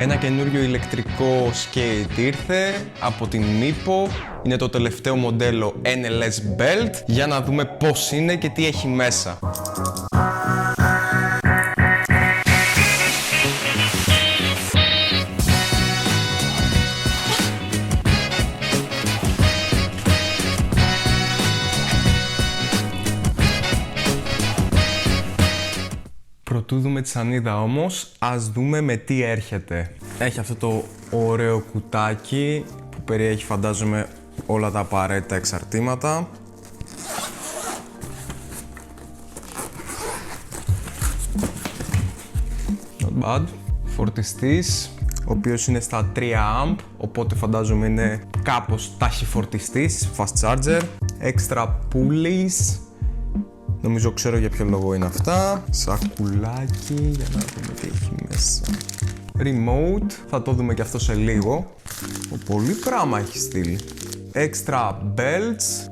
Ένα καινούριο ηλεκτρικό skate ήρθε από την Meepo. Είναι το τελευταίο μοντέλο NLS Belt. Για να δούμε πώς είναι και τι έχει μέσα. Προτού δούμε τη σανίδα όμως, ας δούμε με τι έρχεται. Έχει αυτό το ωραίο κουτάκι που περιέχει, φαντάζομαι, όλα τα απαραίτητα εξαρτήματα. Not bad. Φορτιστής, ο οποίος είναι στα 3 amp, οπότε φαντάζομαι είναι κάπως ταχυφορτιστής, fast charger. Extra pulleys. Νομίζω ξέρω για ποιο λόγο είναι αυτά. Σακουλάκι, για να δούμε τι έχει μέσα. Remote, θα το δούμε και αυτό σε λίγο. Πολύ πράγμα έχει στείλει. Extra belts.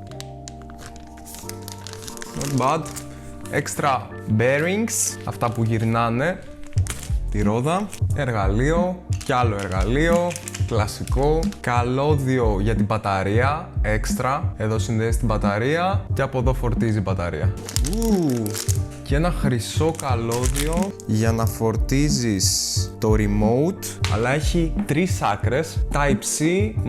Not bad. Extra bearings, αυτά που γυρνάνε τη ρόδα. Εργαλείο, κι άλλο εργαλείο. Κλασικό. Καλώδιο για την μπαταρία, έξτρα. Εδώ συνδέει την μπαταρία και από εδώ φορτίζει η μπαταρία. Και ένα χρυσό καλώδιο για να φορτίζεις το remote, αλλά έχει 3 άκρες, Type-C,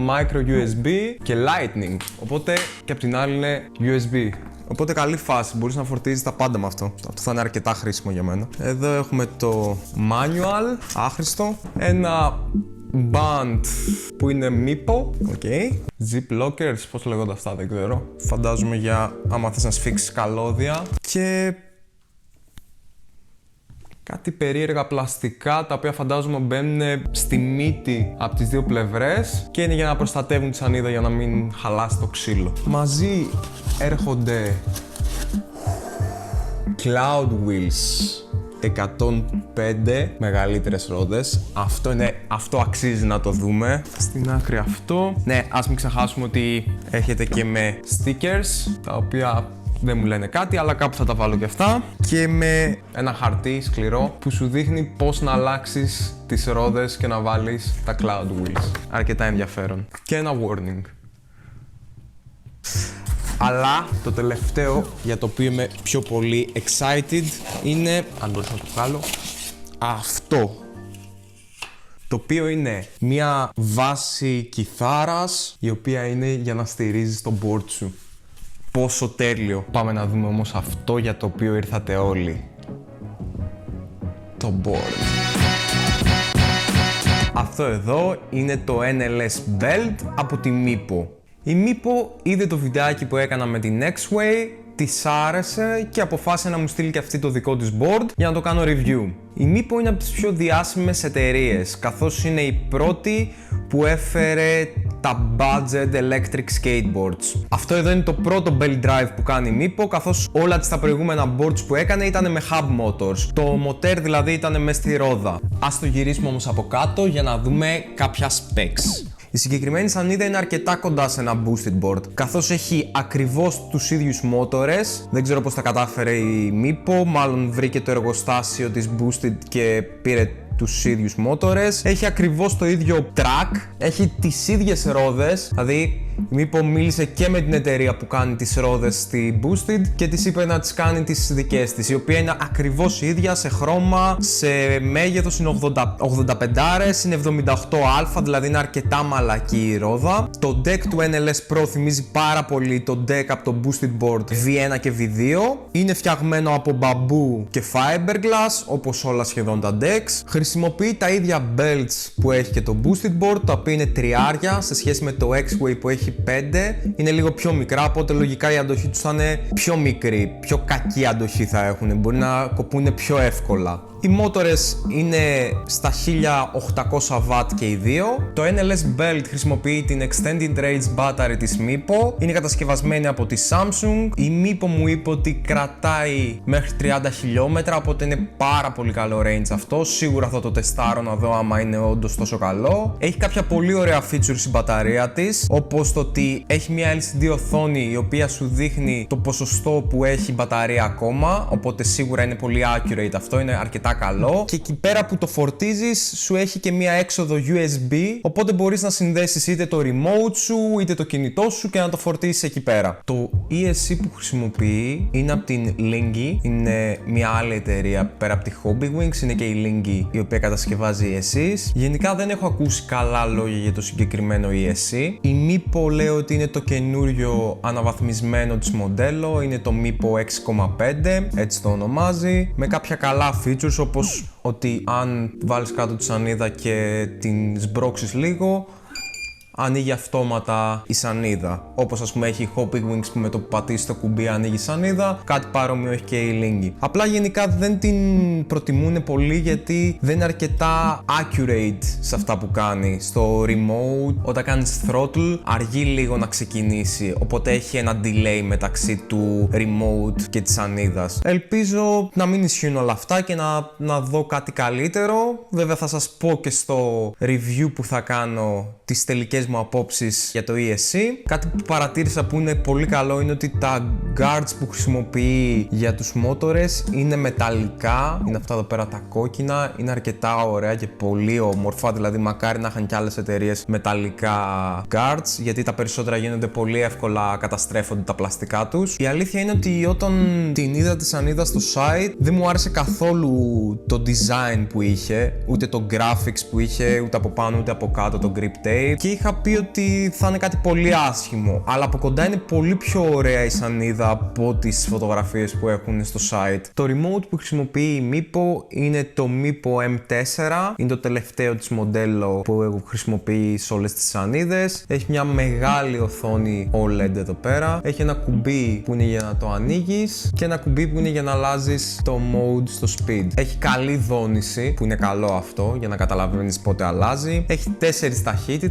Micro USB και Lightning. Οπότε και από την άλλη είναι USB. Οπότε καλή φάση, μπορείς να φορτίζεις τα πάντα με αυτό. Αυτό θα είναι αρκετά χρήσιμο για μένα. Εδώ έχουμε το manual, άχρηστο. Ένα band που είναι Meepo, zip lockers, πώς λέγονται αυτά, δεν ξέρω. Φαντάζομαι για άμα θες να σφίξεις καλώδια. Και κάτι περίεργα πλαστικά, τα οποία φαντάζομαι μπαίνουν στη μύτη από τις δύο πλευρές και είναι για να προστατεύουν τη σανίδα για να μην χαλάσει το ξύλο. Μαζί έρχονται Cloud Wheels 105 μεγαλύτερες ρόδες. Αυτό αξίζει να το δούμε. Στην άκρη αυτό. Ναι, ας μην ξεχάσουμε ότι έρχεται και με stickers, τα οποία δεν μου λένε κάτι, αλλά κάπου θα τα βάλω και αυτά. Και με ένα χαρτί σκληρό που σου δείχνει πώς να αλλάξεις τις ρόδες και να βάλεις τα Cloud Wheels. Αρκετά ενδιαφέρον. Και ένα warning. Αλλά το τελευταίο, για το οποίο είμαι πιο πολύ excited, είναι, αν μπορούσα να το βγάλω, αυτό. Το οποίο είναι μια βάση κιθάρας, η οποία είναι για να στηρίζεις το board σου. Πόσο τέλειο. Πάμε να δούμε όμως αυτό για το οποίο ήρθατε όλοι. Το board. Αυτό εδώ είναι το NLS Belt από τη Meepo. Η Meepo είδε το βιντεάκι που έκανα με την X-Way, της άρεσε και αποφάσισε να μου στείλει και αυτή το δικό της board για να το κάνω review. Η Meepo είναι από τις πιο διάσημες εταιρείες, καθώς είναι η πρώτη που έφερε τα budget electric skateboards. Αυτό εδώ είναι το πρώτο belt drive που κάνει η Meepo, καθώς όλα τις τα προηγούμενα boards που έκανε ήταν με hub motors. Το μοτέρ δηλαδή ήταν μες στη ρόδα. Ας το γυρίσουμε όμως από κάτω για να δούμε κάποια specs. Η συγκεκριμένη σανίδα είναι αρκετά κοντά σε ένα boosted board, καθώς έχει ακριβώς τους ίδιους μότορες. Δεν ξέρω πώς τα κατάφερε η Meepo, μάλλον βρήκε το εργοστάσιο της boosted και πήρε τους ίδιους μότορες. Έχει ακριβώς το ίδιο track, έχει τις ίδιες ρόδες, δηλαδή η Meepo μίλησε και με την εταιρεία που κάνει τις ρόδες στη Boosted και της είπε να τις κάνει τις δικές της, η οποία είναι ακριβώς ίδια σε χρώμα, σε μέγεθος είναι 85, είναι 78α, δηλαδή είναι αρκετά μαλακή η ρόδα. Το deck του NLS Pro θυμίζει πάρα πολύ το deck από το Boosted Board V1 και V2. Είναι φτιαγμένο από μπαμπού και fiberglass, όπως όλα σχεδόν τα decks. Χρησιμοποιεί τα ίδια belts που έχει και το Boosted Board, τα οποία είναι τριάρια σε σχέση με το X-Way που έχει 5. Είναι λίγο πιο μικρά, οπότε λογικά η αντοχή τους θα είναι πιο μικρή, πιο κακή αντοχή θα έχουν, μπορεί να κοπούνε πιο εύκολα. Οι μότορες είναι στα 1800W και οι δύο. Το NLS Belt χρησιμοποιεί την Extended Range Battery της Meepo. Είναι κατασκευασμένη από τη Samsung. Η Meepo μου είπε ότι κρατάει μέχρι 30 χιλιόμετρα, οπότε είναι πάρα πολύ καλό range αυτό. Σίγουρα θα το τεστάρω να δω άμα είναι όντως τόσο καλό. Έχει κάποια πολύ ωραία features η μπαταρία της, όπως όπως το ότι έχει μια LCD οθόνη η οποία σου δείχνει το ποσοστό που έχει μπαταρία ακόμα, οπότε σίγουρα είναι πολύ accurate αυτό, είναι αρκετά καλό. Και εκεί πέρα που το φορτίζεις σου έχει και μια έξοδο USB, οπότε μπορείς να συνδέσεις είτε το remote σου είτε το κινητό σου και να το φορτίσεις εκεί πέρα. Το ESC που χρησιμοποιεί είναι από την Lingy, είναι μια άλλη εταιρεία πέρα από τη Hobbywings, είναι και η Lingy η οποία κατασκευάζει ESCs. Γενικά δεν έχω ακούσει καλά λόγια για το συγκεκριμένο ESC. Η Mipo λέει ότι είναι το καινούριο αναβαθμισμένο της μοντέλο, είναι το Mipo 6,5, έτσι το ονομάζει, με κάποια καλά features όπως ότι αν βάλεις κάτω τη σανίδα και την σμπρώξεις λίγο, ανοίγει αυτόματα η σανίδα. Όπως ας πούμε έχει η Hobbywings που με το που πατήσει το κουμπί ανοίγει η σανίδα, κάτι παρόμοιο έχει και η Lingy. Απλά γενικά δεν την προτιμούν πολύ γιατί δεν είναι αρκετά accurate σε αυτά που κάνει. Στο remote, όταν κάνεις throttle, αργεί λίγο να ξεκινήσει, οπότε έχει ένα delay μεταξύ του remote και της σανίδας. Ελπίζω να μην ισχύουν όλα αυτά και να δω κάτι καλύτερο. Βέβαια θα σας πω και στο review που θα κάνω τις τελικές μου απόψεις για το ESC. Κάτι που παρατήρησα που είναι πολύ καλό είναι ότι τα guards που χρησιμοποιεί για τους μότορες είναι μεταλλικά, είναι αυτά εδώ πέρα τα κόκκινα, είναι αρκετά ωραία και πολύ όμορφα, δηλαδή μακάρι να είχαν και άλλες εταιρείες μεταλλικά guards, γιατί τα περισσότερα γίνονται πολύ εύκολα, καταστρέφονται τα πλαστικά τους. Η αλήθεια είναι ότι όταν την είδα τη σανίδα στο site δεν μου άρεσε καθόλου το design που είχε, ούτε το graphics που είχε, ούτε από πάνω ούτε από κάτω το grip tape, και είχα πει ότι θα είναι κάτι πολύ άσχημο, αλλά από κοντά είναι πολύ πιο ωραία η σανίδα από τις φωτογραφίες που έχουν στο site. Το remote που χρησιμοποιεί η Mipo είναι το Mipo M4, είναι το τελευταίο της μοντέλο που χρησιμοποιεί σε όλες τις σανίδες. Έχει μια μεγάλη οθόνη OLED εδώ πέρα, έχει ένα κουμπί που είναι για να το ανοίγεις και ένα κουμπί που είναι για να αλλάζεις το mode στο speed. Έχει καλή δόνηση, που είναι καλό αυτό για να καταλαβαίνεις πότε αλλάζει. Έχει 4 ταχύτητες.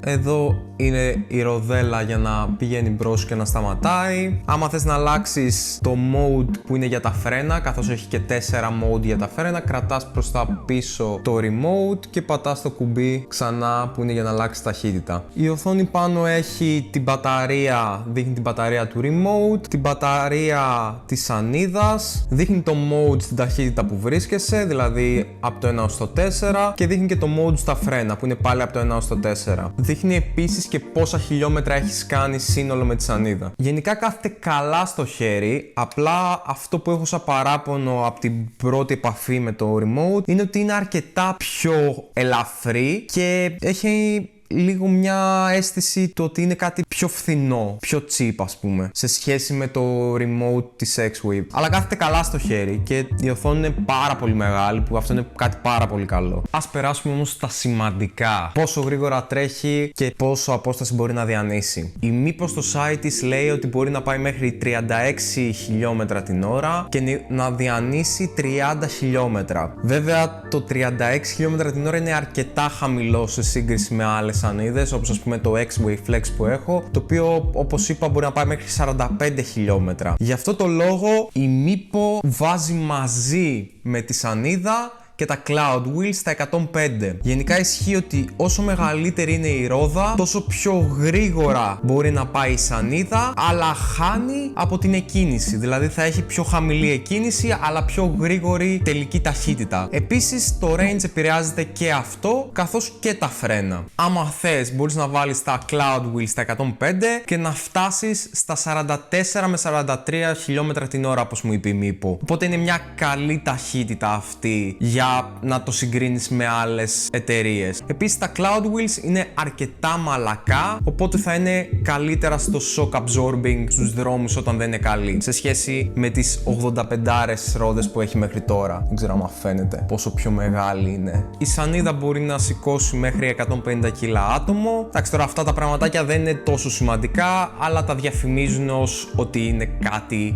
Εδώ είναι η ροδέλα για να πηγαίνει μπρος και να σταματάει. Άμα θες να αλλάξεις το mode που είναι για τα φρένα, καθώς έχει και 4 mode για τα φρένα, κρατάς προς τα πίσω το remote και πατάς το κουμπί ξανά που είναι για να αλλάξεις ταχύτητα. Η οθόνη πάνω έχει την μπαταρία, δείχνει την μπαταρία του remote, την μπαταρία της σανίδας, δείχνει το mode στην ταχύτητα που βρίσκεσαι, δηλαδή από το 1 ως το 4, και δείχνει και το mode στα φρένα που είναι πάλι από το 1 ως το 4. Δείχνει επίσης και πόσα χιλιόμετρα έχεις κάνει σύνολο με τη σανίδα. Γενικά κάθεται καλά στο χέρι, απλά αυτό που έχω σαν παράπονο από την πρώτη επαφή με το remote είναι ότι είναι αρκετά πιο ελαφρύ και έχει λίγο μια αίσθηση του ότι είναι κάτι πιο φθηνό, πιο cheap ας πούμε, σε σχέση με το remote της X-Wave. Αλλά κάθεται καλά στο χέρι και η οθόνη είναι πάρα πολύ μεγάλη, που αυτό είναι κάτι πάρα πολύ καλό. Ας περάσουμε όμως στα σημαντικά. Πόσο γρήγορα τρέχει και πόσο απόσταση μπορεί να διανύσει. Η Mipo στο site της λέει ότι μπορεί να πάει μέχρι 36 χιλιόμετρα την ώρα και να διανύσει 30 χιλιόμετρα. Βέβαια το 36 χιλιόμετρα την ώρα είναι αρκετά χαμηλό σε σύγκριση με άλλες σανίδες, όπως ας πούμε το X-Wave Flex που έχω, το οποίο όπως είπα μπορεί να πάει μέχρι 45 χιλιόμετρα. Γι' αυτό το λόγο η Mipo βάζει μαζί με τη σανίδα και τα Cloud Wheels στα 105. Γενικά ισχύει ότι όσο μεγαλύτερη είναι η ρόδα, τόσο πιο γρήγορα μπορεί να πάει η σανίδα, αλλά χάνει από την εκκίνηση. Δηλαδή θα έχει πιο χαμηλή εκκίνηση, αλλά πιο γρήγορη τελική ταχύτητα. Επίσης το range επηρεάζεται και αυτό, καθώς και τα φρένα. Άμα θες μπορείς να βάλεις τα Cloud Wheels στα 105 και να φτάσεις στα 44 με 43 χιλιόμετρα την ώρα, όπως μου είπε η Mipo. Οπότε είναι μια καλή ταχύτητα αυτή για να το συγκρίνεις με άλλες εταιρείες. Επίσης τα Cloud Wheels είναι αρκετά μαλακά, οπότε θα είναι καλύτερα στο shock absorbing στους δρόμους όταν δεν είναι καλή, σε σχέση με τις 85 ρόδες που έχει μέχρι τώρα. Δεν ξέρω αν φαίνεται πόσο πιο μεγάλη είναι. Η σανίδα μπορεί να σηκώσει μέχρι 150 κιλά άτομο. Εντάξει, τώρα αυτά τα πραγματάκια δεν είναι τόσο σημαντικά, αλλά τα διαφημίζουν ως ότι είναι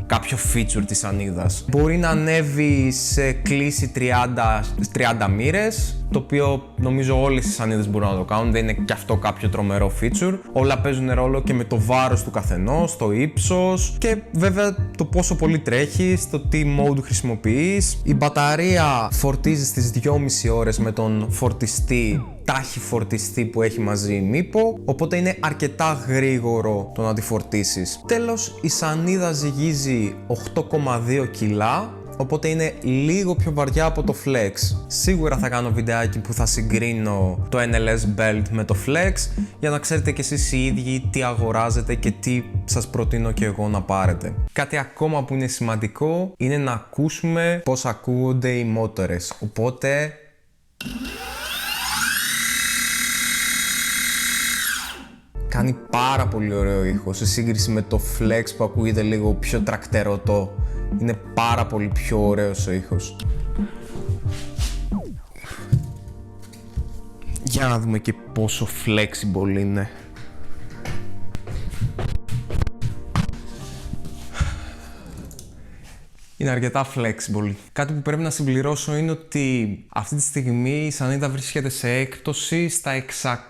κάποιο feature της σανίδας. Μπορεί να ανέβει σε κλίση 30 30 μοίρες, το οποίο νομίζω όλες οι σανίδες μπορούν να το κάνουν, δεν είναι και αυτό κάποιο τρομερό feature. Όλα παίζουν ρόλο και με το βάρος του καθενός, το ύψος και βέβαια το πόσο πολύ τρέχεις, το τι mode χρησιμοποιείς. Η μπαταρία φορτίζει στις 2,5 ώρες με τον φορτιστή, τάχη φορτιστή που έχει μαζί η Meepo, οπότε είναι αρκετά γρήγορο το να τη φορτίσεις. Τέλος, η σανίδα ζυγίζει 8,2 κιλά, οπότε είναι λίγο πιο βαριά από το Flex. Σίγουρα θα κάνω βιντεάκι που θα συγκρίνω το NLS Belt με το Flex για να ξέρετε κι εσείς οι ίδιοι τι αγοράζετε και τι σας προτείνω και εγώ να πάρετε. Κάτι ακόμα που είναι σημαντικό είναι να ακούσουμε πώς ακούγονται οι μότορες, οπότε... Κάνει πάρα πολύ ωραίο ήχο σε σύγκριση με το Flex που ακούγεται λίγο πιο τρακτερωτό. Είναι πάρα πολύ πιο ωραίος ο ήχος. Για να δούμε και πόσο flexible είναι. Είναι αρκετά flexible. Κάτι που πρέπει να συμπληρώσω είναι ότι αυτή τη στιγμή η σανίδα βρίσκεται σε έκπτωση στα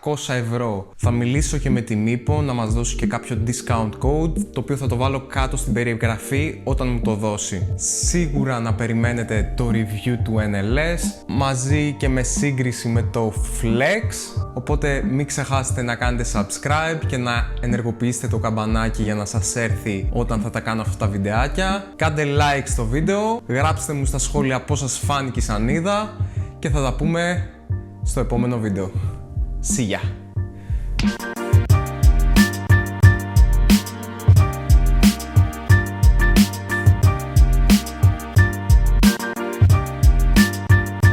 600 ευρώ. Θα μιλήσω και με τη Meepo να μας δώσει και κάποιο discount code, το οποίο θα το βάλω κάτω στην περιγραφή όταν μου το δώσει. Σίγουρα να περιμένετε το review του NLS μαζί και με σύγκριση με το Flex. Οπότε μην ξεχάσετε να κάνετε subscribe και να ενεργοποιήσετε το καμπανάκι για να σας έρθει όταν θα τα κάνω αυτά τα βιντεάκια. Κάντε like στο βίντεο, γράψτε μου στα σχόλια πώς σας φάνηκε η σανίδα και θα τα πούμε στο επόμενο βίντεο. See ya!